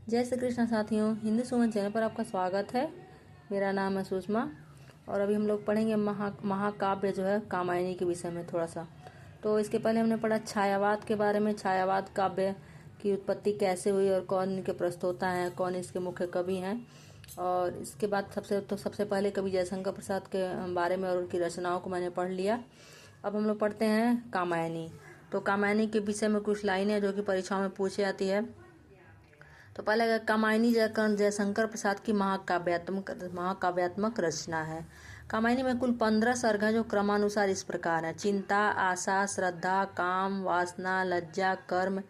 जय श्री कृष्ण साथियों, हिंदी सुमन चैनल पर आपका स्वागत है। मेरा नाम है सुषमा और अभी हम लोग पढ़ेंगे महाकाव्य जो है कामायनी के विषय में थोड़ा सा। तो इसके पहले हमने पढ़ा छायावाद के बारे में, छायावाद काव्य की उत्पत्ति कैसे हुई और कौन इनके प्रस्तोता हैं, कौन इसके मुख्य कवि हैं। और इसके बाद सबसे पहले कवि जयशंकर प्रसाद के बारे में और उनकी रचनाओं को मैंने पढ़ लिया। अब हम लोग पढ़ते हैं कामायनी। तो कामायनी के विषय में कुछ लाइनें जो कि परीक्षाओं में पूछी जाती है। तो पहले कामायनी जयशंकर प्रसाद की महाकाव्यात्मक रचना है। कामायनी में कुल 15 सर्ग हैं जो क्रमानुसार इस प्रकार हैं: चिंता, आशा, श्रद्धा, काम, वासना, लज्जा, कर्म,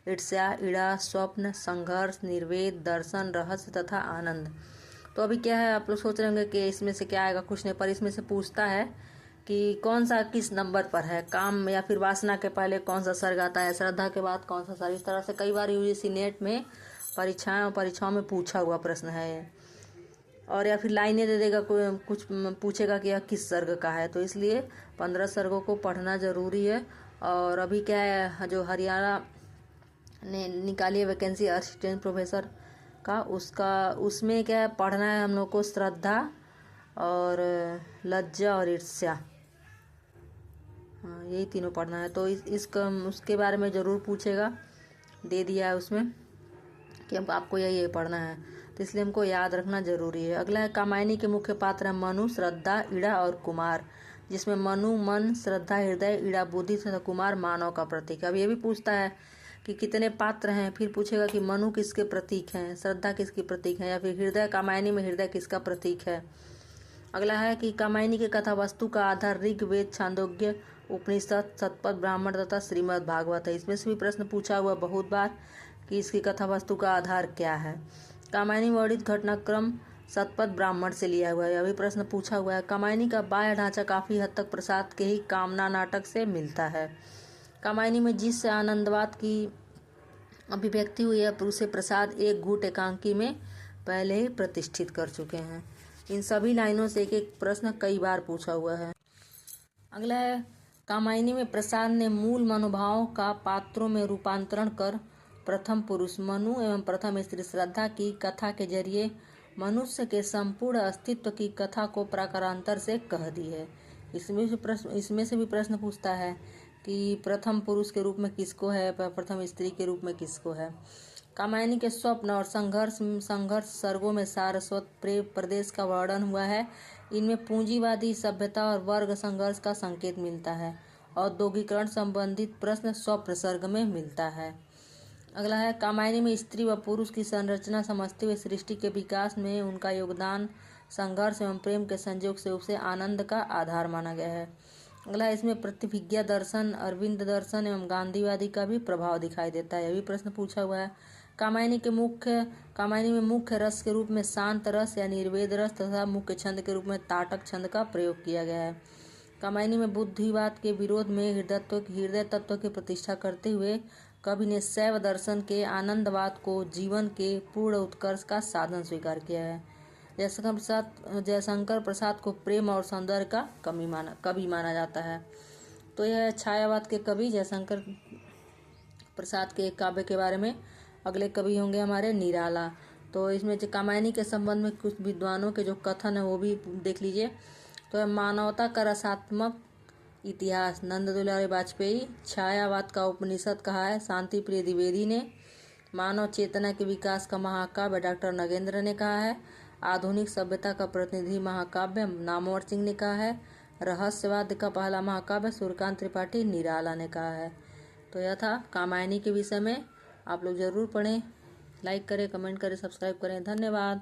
ईर्ष्या, ईड़ा, स्वप्न, संघर्ष, निर्वेद, दर्शन, रहस्य तथा आनंद। तो अभी क्या है, आप लोग सोच रहे होंगे कि इसमें से क्या आएगा, कुछ नहीं, पर इसमें से पूछता है कि कौन सा किस नंबर पर है, काम या फिर वासना के पहले कौन सा सर्ग आता है, श्रद्धा के बाद कौन सा सर्ग। इस तरह से कई बार यूजीसी नेट में परीक्षाओं में पूछा हुआ प्रश्न है ये। और या फिर लाइनें दे देगा, कुछ पूछेगा कि यह किस सर्ग का है। तो इसलिए 15 सर्गों को पढ़ना जरूरी है। और अभी क्या है, जो हरियाणा ने निकाली है वैकेंसी असिस्टेंट प्रोफेसर का, उसमें क्या है, पढ़ना है हम लोग को श्रद्धा और लज्जा और ईर्ष्या, हाँ यही तीनों पढ़ना है। तो उसके बारे में ज़रूर पूछेगा, दे दिया है उसमें कि अब आपको यही पढ़ना है, तो इसलिए हमको याद रखना जरूरी है। अगला है कामायनी के मुख्य पात्र है मनु, श्रद्धा, ईड़ा और कुमार, जिसमें मनु मन, श्रद्धा हृदय, ईड़ा बुद्धि तथा कुमार मानव का प्रतीक। अब ये भी पूछता है कि कितने पात्र हैं, फिर पूछेगा कि मनु किसके प्रतीक हैं, श्रद्धा किसकी प्रतीक है, या फिर हृदय, कामायनी में हृदय किसका प्रतीक है। अगला है कि कामायनी के कथा वस्तु का आधार ऋग्वेद, छांदोग्य, उपनिषद, शतपथ ब्राह्मण तथा श्रीमद् भागवत है। इसमें से भी प्रश्न पूछा हुआ बहुत बार कि इसकी कथा वस्तु का आधार क्या है। कामायनी वर्णित घटनाक्रम शतपथ ब्राह्मण से लिया हुआ है, अभी प्रश्न पूछा हुआ है। कामायनी का बाह्य ढांचा काफी हद तक प्रसाद के ही कामना नाटक से मिलता है। कामायनी में जिस आनंदवाद की अभिव्यक्ति हुई है उसे प्रसाद एक घूट एकांकी में पहले ही प्रतिष्ठित कर चुके हैं। इन सभी लाइनों से एक एक प्रश्न कई बार पूछा हुआ है। अगला है कामायनी में प्रसाद ने मूल मनोभावों का पात्रों में रूपांतरण कर प्रथम पुरुष मनु एवं प्रथम स्त्री श्रद्धा की कथा के जरिए मनुष्य के संपूर्ण अस्तित्व की कथा को प्रकारांतर से कह दी है। इसमें से भी प्रश्न पूछता है कि प्रथम पुरुष के रूप में किसको है, प्रथम स्त्री के रूप में किसको है। कामायनी के स्वप्न और संघर्ष सर्गों में सारस्वत प्रदेश का वर्णन हुआ है। इनमें पूंजीवादी सभ्यता और वर्ग संघर्ष का संकेत मिलता है। औद्योगिकरण संबंधित प्रश्न स्वप्न सर्ग में मिलता है। अगला है कामायनी में स्त्री व पुरुष की संरचना समझते हुए सृष्टि के विकास में उनका योगदान संघर्ष एवं प्रेम के संयोग से उसे आनंद का आधार माना गया है। अगला है इसमें प्रतिभिज्ञा दर्शन, अरविंद दर्शन एवं गांधीवादी का भी प्रभाव दिखाई देता है, यह भी प्रश्न पूछा हुआ है। कामायनी में मुख्य रस के रूप में शांत रस या निर्वेद रस तथा मुख्य छंद के रूप में ताटक छंद का प्रयोग किया गया है। कामायनी में बुद्धिवाद के विरोध में हृदय तत्व की प्रतिष्ठा करते हुए कवि ने शैव दर्शन के आनंदवाद को जीवन के पूर्ण उत्कर्ष का साधन स्वीकार किया है। जयशंकर प्रसाद को प्रेम और सौंदर्य का कवि माना जाता है। तो यह छायावाद के कवि जयशंकर प्रसाद के काव्य के बारे में। अगले कवि होंगे हमारे निराला। तो इसमें जो कामायनी के संबंध में कुछ विद्वानों के जो कथन है वो भी देख लीजिए। तो मानवता का रसात्मक इतिहास नंद दुलारे वाजपेयी। छायावाद का उपनिषद कहा है शांति प्रिय द्विवेदी ने। मानव चेतना के विकास का महाकाव्य डॉक्टर नगेंद्र ने कहा है। आधुनिक सभ्यता का प्रतिनिधि महाकाव्य नामवर सिंह ने कहा है। रहस्यवाद का पहला महाकाव्य सूर्यकांत त्रिपाठी निराला ने कहा है। तो यह था कामायनी के विषय में। आप लोग जरूर पढ़ें, लाइक करें, कमेंट करें, सब्सक्राइब करें। धन्यवाद।